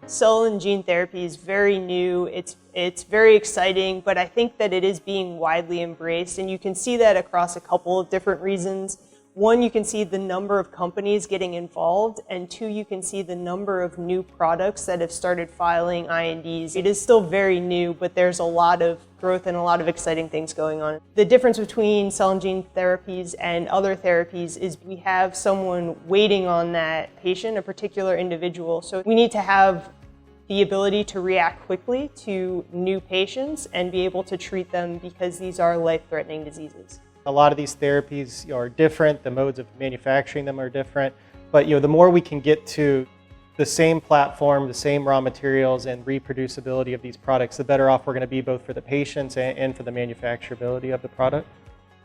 Cell and gene therapy is very new, it's very exciting, but I think that it is being widely embraced, and you can see that across a couple of different reasons. One, you can see the number of companies getting involved, and two, you can see the number of new products that have started filing INDs. It is still very new, but there's a lot of growth and a lot of exciting things going on. The difference between cell and gene therapies and other therapies is we have someone waiting on that patient, a particular individual. So we need to have the ability to react quickly to new patients and be able to treat them because these are life-threatening diseases. A lot of these therapies are different, the modes of manufacturing them are different, but the more we can get to the same platform, the same raw materials and reproducibility of these products, the better off we're going to be both for the patients and for the manufacturability of the product.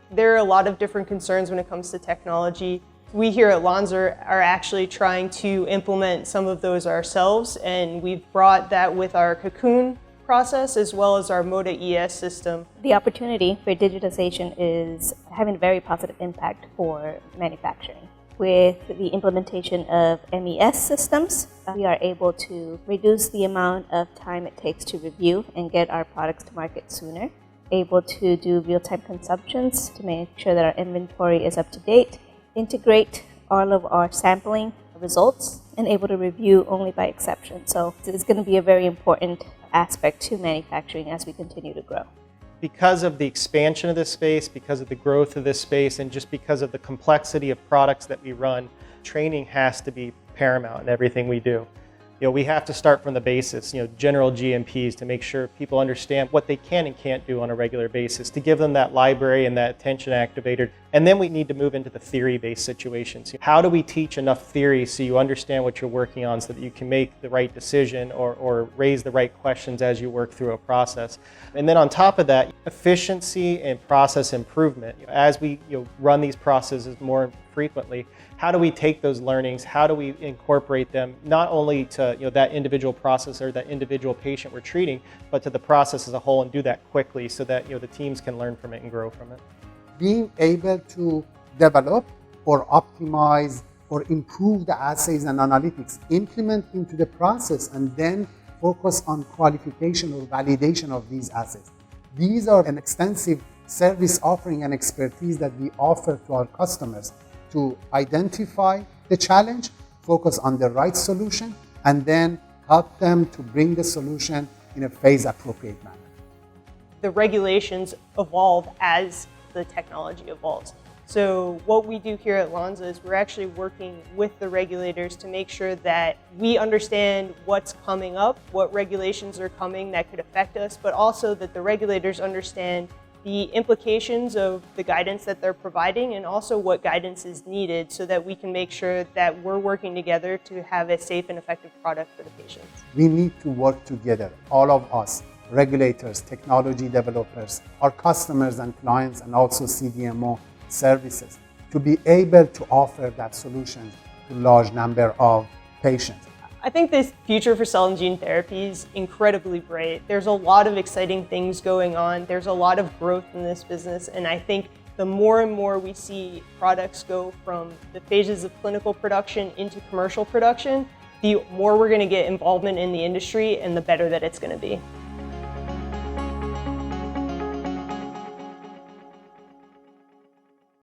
There are a lot of different concerns when it comes to technology. We here at Lonza are actually trying to implement some of those ourselves, and we've brought that with our Cocoon process as well as our Moda ES system. The opportunity for digitization is having a very positive impact for manufacturing. With the implementation of MES systems, we are able to reduce the amount of time it takes to review and get our products to market sooner, able to do real-time consumptions to make sure that our inventory is up to date, integrate all of our sampling results, and able to review only by exception. So it's going to be a very important aspect to manufacturing as we continue to grow. Because of the expansion of this space, because of the growth of this space, and just because of the complexity of products that we run, training has to be paramount in everything we do. We have to start from the basis, general GMPs, to make sure people understand what they can and can't do on a regular basis, to give them that library and that attention activator. And then we need to move into the theory-based situations. How do we teach enough theory so you understand what you're working on so that you can make the right decision or raise the right questions as you work through a process? And then on top of that, efficiency and process improvement. As we run these processes more frequently, how do we take those learnings, how do we incorporate them not only to that individual process or that individual patient we're treating, but to the process as a whole, and do that quickly so that the teams can learn from it and grow from it. Being able to develop or optimize or improve the assays and analytics, implement into the process, and then focus on qualification or validation of these assays. These are an extensive service offering and expertise that we offer to our customers to identify the challenge, focus on the right solution, and then help them to bring the solution in a phase-appropriate manner. The regulations evolve as the technology evolves. So what we do here at Lonza is we're actually working with the regulators to make sure that we understand what's coming up, what regulations are coming that could affect us, but also that the regulators understand the implications of the guidance that they're providing and also what guidance is needed so that we can make sure that we're working together to have a safe and effective product for the patients. We need to work together, all of us, regulators, technology developers, our customers and clients, and also CDMO services, to be able to offer that solution to a large number of patients. I think the future for cell and gene therapy is incredibly bright. There's a lot of exciting things going on. There's a lot of growth in this business, and I think the more and more we see products go from the phases of clinical production into commercial production, the more we're going to get involvement in the industry and the better that it's going to be.